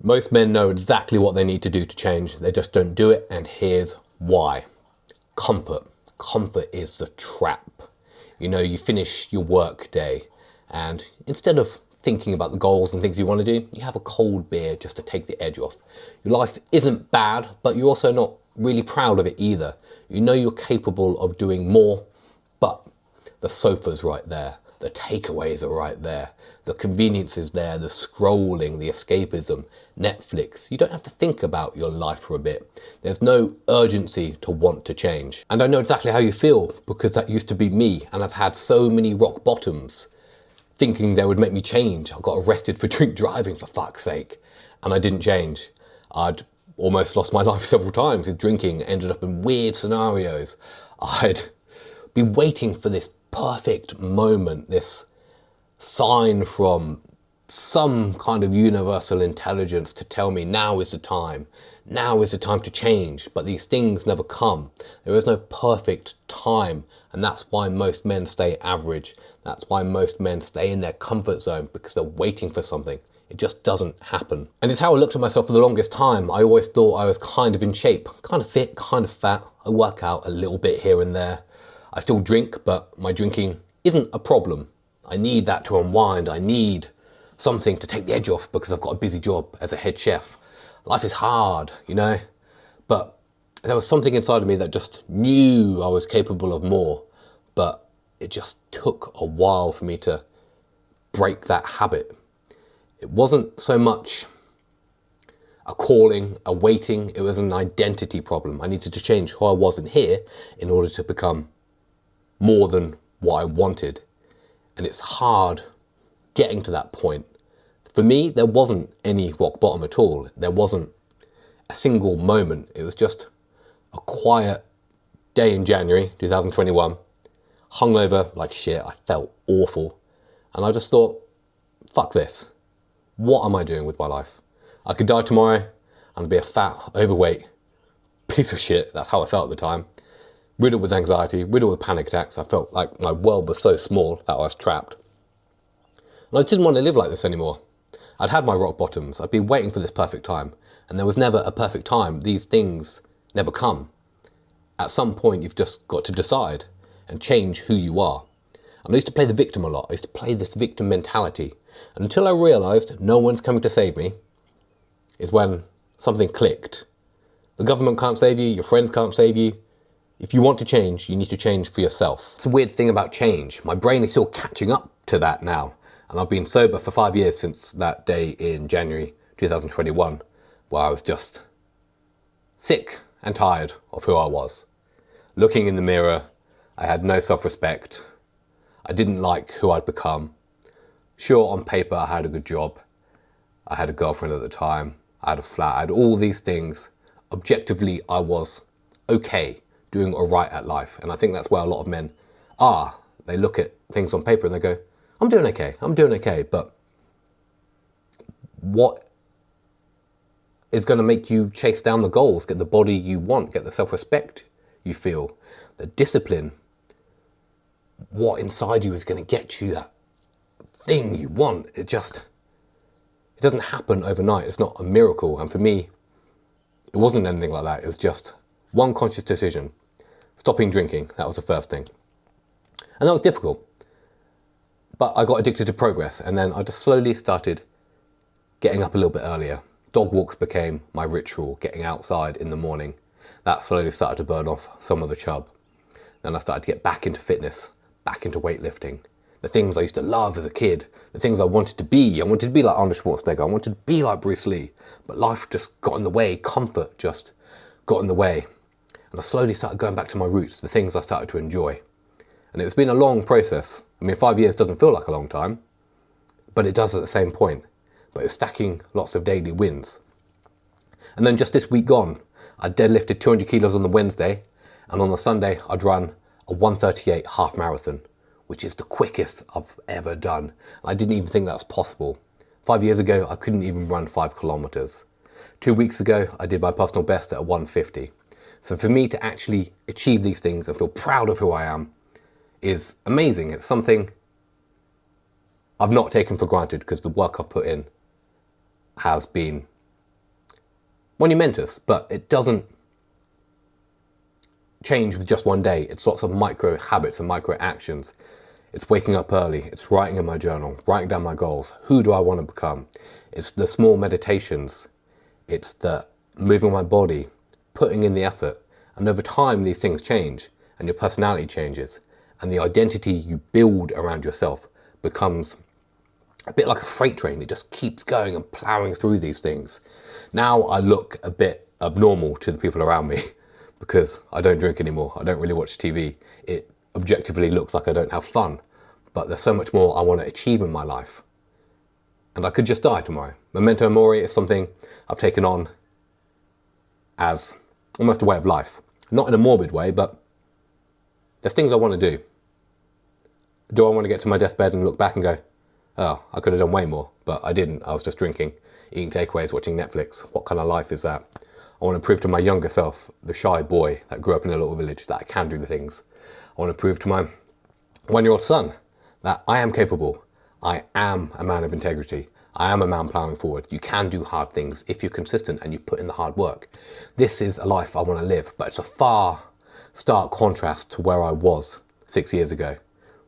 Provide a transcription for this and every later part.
Most men know exactly what they need to do to change. They just don't do it, and here's why. Comfort. Comfort is the trap. You know, you finish your work day and instead of thinking about the goals and things you want to do, you have a cold beer just to take the edge off. Your life isn't bad, but you're also not really proud of it either. You know you're capable of doing more, but the sofa's right there. The takeaways are right there. The convenience is there, the scrolling, the escapism, Netflix. You don't have to think about your life for a bit. There's no urgency to want to change. And I know exactly how you feel because that used to be me, and I've had so many rock bottoms thinking they would make me change. I got arrested for drink driving, for fuck's sake, and I didn't change. I'd almost lost my life several times with drinking, ended up in weird scenarios. I'd be waiting for this perfect moment, this sign from some kind of universal intelligence to tell me now is the time to change. But these things never come. There is no perfect time, and that's why most men stay average. That's why most men stay in their comfort zone, because they're waiting for something. It just doesn't happen. And it's how I looked at myself for the longest time. I always thought I was kind of in shape, kind of fit, kind of fat. I work out a little bit here and there. I still drink, but my drinking isn't a problem. I need that to unwind. I need something to take the edge off because I've got a busy job as a head chef. Life is hard, you know, but there was something inside of me that just knew I was capable of more, but it just took a while for me to break that habit. It wasn't so much a calling, a waiting, it was an identity problem. I needed to change who I was in here in order to become more than what I wanted. And it's hard getting to that point. For me, there wasn't any rock bottom at all. There wasn't a single moment. It was just a quiet day in January 2021, hungover like shit. I felt awful. And I just thought, fuck this. What am I doing with my life? I could die tomorrow and be a fat, overweight piece of shit. That's how I felt at the time. Riddled with anxiety, riddled with panic attacks. I felt like my world was so small that I was trapped. And I didn't want to live like this anymore. I'd had my rock bottoms. I'd been waiting for this perfect time. And there was never a perfect time. These things never come. At some point, you've just got to decide and change who you are. And I used to play the victim a lot. I used to play this victim mentality. And until I realised no one's coming to save me, is when something clicked. The government can't save you. Your friends can't save you. If you want to change, you need to change for yourself. It's a weird thing about change. My brain is still catching up to that now. And I've been sober for 5 years since that day in January 2021, where I was just sick and tired of who I was. Looking in the mirror, I had no self-respect. I didn't like who I'd become. Sure, on paper, I had a good job. I had a girlfriend at the time. I had a flat. I had all these things. Objectively, I was okay, doing all right at life. And I think that's where a lot of men are. They look at things on paper and they go, I'm doing okay. But what is going to make you chase down the goals, get the body you want, get the self-respect you feel, the discipline? What inside you is going to get you that thing you want? It doesn't happen overnight. It's not a miracle. And for me, it wasn't anything like that. It was just one conscious decision. Stopping drinking, that was the first thing. And that was difficult. But I got addicted to progress, and then I just slowly started getting up a little bit earlier. Dog walks became my ritual, getting outside in the morning. That slowly started to burn off some of the chub. Then I started to get back into fitness, back into weightlifting. The things I used to love as a kid, the things I wanted to be. I wanted to be like Arnold Schwarzenegger. I wanted to be like Bruce Lee. But life just got in the way. Comfort just got in the way. And I slowly started going back to my roots, the things I started to enjoy. And it's been a long process. I mean, 5 years doesn't feel like a long time, but it does at the same point. But it's stacking lots of daily wins. And then just this week gone, I deadlifted 200 kilos on the Wednesday, and on the Sunday, I'd run a 1:38 half marathon, which is the quickest I've ever done. I didn't even think that was possible. 5 years ago, I couldn't even run 5 kilometers. 2 weeks ago, I did my personal best at a 150. So for me to actually achieve these things and feel proud of who I am is amazing. It's something I've not taken for granted because the work I've put in has been monumentous, but it doesn't change with just one day. It's lots of micro habits and micro actions. It's waking up early. It's writing in my journal, writing down my goals. Who do I want to become? It's the small meditations. It's the moving my body, putting in the effort. And over time, these things change and your personality changes. And the identity you build around yourself becomes a bit like a freight train. It just keeps going and plowing through these things. Now I look a bit abnormal to the people around me because I don't drink anymore. I don't really watch TV. It objectively looks like I don't have fun, but there's so much more I want to achieve in my life. And I could just die tomorrow. Memento Mori is something I've taken on as almost a way of life. Not in a morbid way, but there's things I want to do. Do I want to get to my deathbed and look back and go, oh, I could have done way more, but I didn't. I was just drinking, eating takeaways, watching Netflix. What kind of life is that? I want to prove to my younger self, the shy boy that grew up in a little village, that I can do the things. I want to prove to my 1-year-old son that I am capable. I am a man of integrity. I am a man plowing forward. You can do hard things if you're consistent and you put in the hard work. This is a life I want to live, but it's a far, stark contrast to where I was 6 years ago.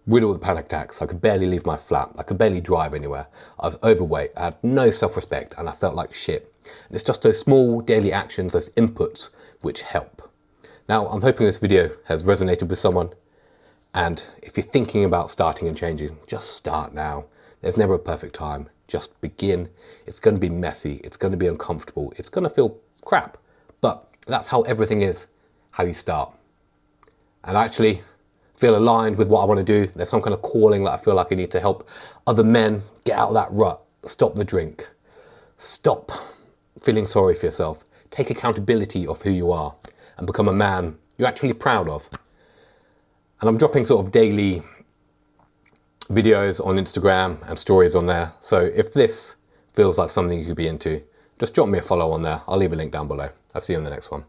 Riddled with panic attacks. I could barely leave my flat. I could barely drive anywhere. I was overweight. I had no self-respect and I felt like shit. And it's just those small daily actions, those inputs, which help. Now, I'm hoping this video has resonated with someone. And if you're thinking about starting and changing, just start now. There's never a perfect time. Just begin. It's going to be messy. It's going to be uncomfortable. It's going to feel crap. But that's how everything is, how you start. And actually feel aligned with what I want to do. There's some kind of calling that I feel like I need to help other men get out of that rut. Stop the drink. Stop feeling sorry for yourself. Take accountability of who you are and become a man you're actually proud of. And I'm dropping sort of daily videos on Instagram and stories on there. So if this feels like something you could be into, just drop me a follow on there. I'll leave a link down below. I'll see you in the next one.